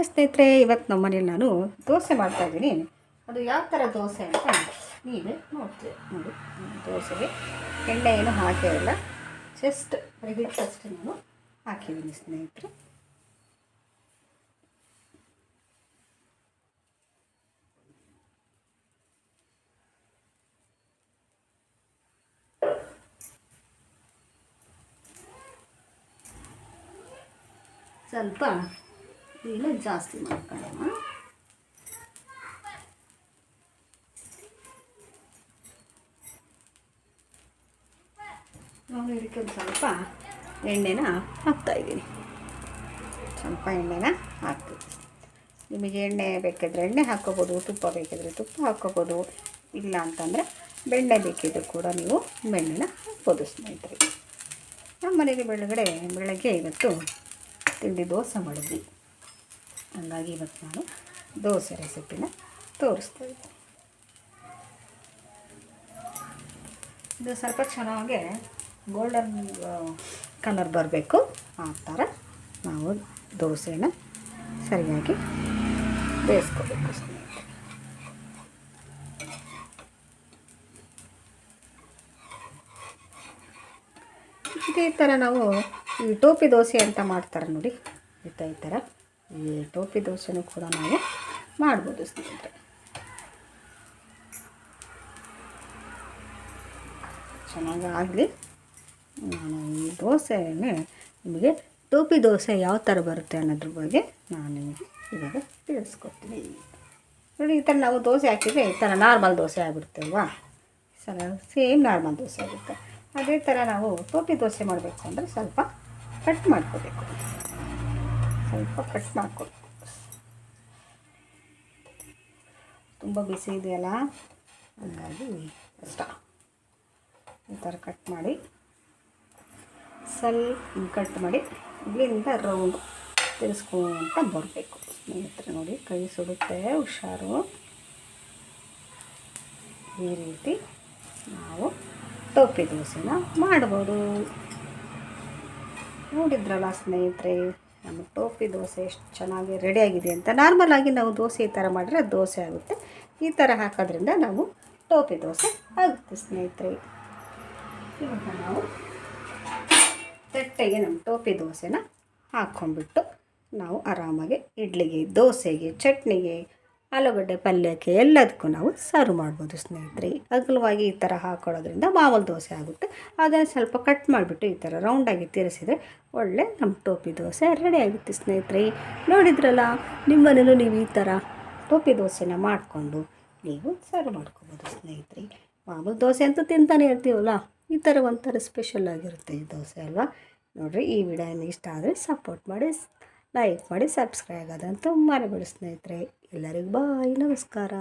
ಸ್ನೇಹಿತರೆ, ಇವತ್ತು ನಮ್ಮ ಮನೇಲಿ ನಾನು ದೋಸೆ ಮಾಡ್ತಾಯಿದ್ದೀನಿ. ಅದು ಯಾವ ಥರ ದೋಸೆ ಅಂತ ನೀವೇ ನೋಡ್ತೀವಿ. ನೋಡಿ, ದೋಸೆಗೆ ಎಣ್ಣೆ ಏನು ಹಾಕಿರಲ್ಲ, ಜಸ್ಟ್ ಹಿಟ್ಟಷ್ಟು ನಾನು ಹಾಕಿದ್ದೀನಿ ಸ್ನೇಹಿತರೆ. ಸ್ವಲ್ಪ ನೀನು ಜಾಸ್ತಿ ಮಾಡ್ಕೊಳ್ಳೋಣ. ನಾನು ಇದಕ್ಕೆ ಒಂದು ಸ್ವಲ್ಪ ಎಣ್ಣೆನ ಹಾಕ್ತಾಯಿದ್ದೀನಿ. ಸ್ವಲ್ಪ ಎಣ್ಣೆನ ಹಾಕ್ತೀವಿ. ನಿಮಗೆ ಎಣ್ಣೆ ಬೇಕಿದ್ರೆ ಎಣ್ಣೆ ಹಾಕ್ಕೋಬೋದು, ತುಪ್ಪ ಬೇಕಿದ್ರೆ ತುಪ್ಪ ಹಾಕ್ಕೋಬೋದು, ಇಲ್ಲ ಅಂತಂದರೆ ಬೆಣ್ಣೆ ಬೇಕಿದ್ದರೂ ಕೂಡ ನೀವು ಬೆಣ್ಣೆನ ಹಾಕ್ಬೋದು ಸ್ನೇಹಿತರೆ. ನಮ್ಮ ಮನೆಗೆ ಬೆಳಗ್ಗೆ ಇವತ್ತು ತಿಂಡಿ ದೋಸೆ ಮಾಡಿದ್ವಿ. ಹಾಗಾಗಿ ಇವತ್ತು ನಾನು ದೋಸೆ ರೆಸಿಪಿನ ತೋರಿಸ್ತಾ ಇದ್ದೀನಿ. ಇದು ಸ್ವಲ್ಪ ಚೆನ್ನಾಗಿ ಗೋಲ್ಡನ್ ಕಲರ್ ಬರಬೇಕು. ಆ ಥರ ನಾವು ದೋಸೆನ ಸರಿಯಾಗಿ ಬೇಯಿಸ್ಕೋಬೇಕು ಸ್ನೇಹಿತರೆ. ಇದೇ ಥರ ನಾವು ಈ ಟೋಪಿ ದೋಸೆ ಅಂತ ಮಾಡ್ತಾರೆ ನೋಡಿ, ಈ ಥರ ಈ ಟೋಪಿ ದೋಸೆನೂ ಕೂಡ ನಾವು ಮಾಡ್ಬೋದು ಸ್ನೇಹಿತರೆ. ಚೆನ್ನಾಗಾಗಲಿ. ನಾನು ಈ ದೋಸೆನೇ ನಿಮಗೆ ಟೋಪಿ ದೋಸೆ ಯಾವ ಥರ ಬರುತ್ತೆ ಅನ್ನೋದ್ರ ಬಗ್ಗೆ ನಾನು ನಿಮಗೆ ಇವಾಗ ತಿಳಿಸ್ಕೊಡ್ತೀನಿ. ನೋಡಿ, ಈ ಥರ ನಾವು ದೋಸೆ ಹಾಕಿದರೆ ಈ ಥರ ನಾರ್ಮಲ್ ದೋಸೆ ಆಗಿಬಿಡುತ್ತೆ ಅಲ್ವಾ? ಸೇಮ್ ನಾರ್ಮಲ್ ದೋಸೆ ಆಗುತ್ತೆ. ಅದೇ ಥರ ನಾವು ಟೋಪಿ ದೋಸೆ ಮಾಡಬೇಕು ಅಂದರೆ ಸ್ವಲ್ಪ ಕಟ್ ಮಾಡ್ಕೋಬೇಕು. ತುಂಬ ಬಿಸಿ ಇದೆಯಲ್ಲ, ಹಾಗಾಗಿ ಕಷ್ಟ. ಈ ಥರ ಕಟ್ ಮಾಡಿ ಸ್ವಲ್ಪ ಕಟ್ ಮಾಡಿ ಇಲ್ಲಿಂದ ರೌಂಡ್ ತಿರ್ಸ್ಕೊಂತ ಬರಬೇಕು ಸ್ನೇಹಿತರೆ. ನೋಡಿ, ಕೈ ಸುಡುತ್ತೆ, ಹುಷಾರು. ಈ ರೀತಿ ನಾವು ಟೋಪಿ ದೋಸೆನ ಮಾಡ್ಬೋದು. ನೋಡಿದ್ರಲ್ಲ ಸ್ನೇಹಿತರೆ, ನಮ್ಮ ಟೋಪಿ ದೋಸೆ ಎಷ್ಟು ಚೆನ್ನಾಗಿ ರೆಡಿಯಾಗಿದೆ ಅಂತ. ನಾರ್ಮಲಾಗಿ ನಾವು ದೋಸೆ ಈ ಥರ ಮಾಡಿದ್ರೆ ದೋಸೆ ಆಗುತ್ತೆ. ಈ ಥರ ಹಾಕೋದ್ರಿಂದ ನಾವು ಟೋಪಿ ದೋಸೆ ಆಗುತ್ತೆ ಸ್ನೇಹಿತರೆ. ಇವಾಗ ನಾವು ತಟ್ಟೆಗೆ ನಮ್ಮ ಟೋಪಿ ದೋಸೆನ ಹಾಕ್ಕೊಂಡ್ಬಿಟ್ಟು ನಾವು ಆರಾಮಾಗಿ ಇಡ್ಲಿಗೆ, ದೋಸೆಗೆ, ಚಟ್ನಿಗೆ, ಆಲೂಗಡ್ಡೆ ಪಲ್ಯಕ್ಕೆ ಎಲ್ಲದಕ್ಕೂ ನಾವು ಸರ್ವ್ ಮಾಡ್ಬೋದು ಸ್ನೇಹಿತರೆ. ಅಗಲವಾಗಿ ಈ ಥರ ಹಾಕೊಳ್ಳೋದ್ರಿಂದ ಮಾಮೂಲು ದೋಸೆ ಆಗುತ್ತೆ. ಅದನ್ನು ಸ್ವಲ್ಪ ಕಟ್ ಮಾಡಿಬಿಟ್ಟು ಈ ಥರ ರೌಂಡಾಗಿ ತಿರ್ಸಿದರೆ ಒಳ್ಳೆ ನಮ್ಮ ಟೋಪಿ ದೋಸೆ ರೆಡಿ ಆಗುತ್ತೆ ಸ್ನೇಹಿತರೆ. ನೋಡಿದ್ರಲ್ಲ, ನಿಮ್ಮ ಮನೇಲೂ ನೀವು ಈ ಥರ ಟೋಪಿ ದೋಸೆನ ಮಾಡಿಕೊಂಡು ನೀವು ಸರ್ವ್ ಮಾಡ್ಕೊಬೋದು ಸ್ನೇಹಿತರೆ. ಮಾಮೂಲು ದೋಸೆ ಅಂತೂ ತಿಂತಾನೆ ಇರ್ತೀವಲ್ಲ, ಈ ಥರ ಒಂಥರ ಸ್ಪೆಷಲ್ ಆಗಿರುತ್ತೆ ಈ ದೋಸೆ ಅಲ್ವಾ? ನೋಡಿರಿ, ಈ ವಿಡಿಯೋ ಇಷ್ಟ ಆದರೆ ಸಪೋರ್ಟ್ ಮಾಡಿ, ಲೈಕ್ ಮಾಡಿ, ಸಬ್ಸ್ಕ್ರೈಬ್ ಆಗೋದಂತೂ ಮರಿಬೇಡಿ ಸ್ನೇಹಿತರೆ. ಎಲ್ಲರಿಗೂ ಬಾಯ್, ನಮಸ್ಕಾರ.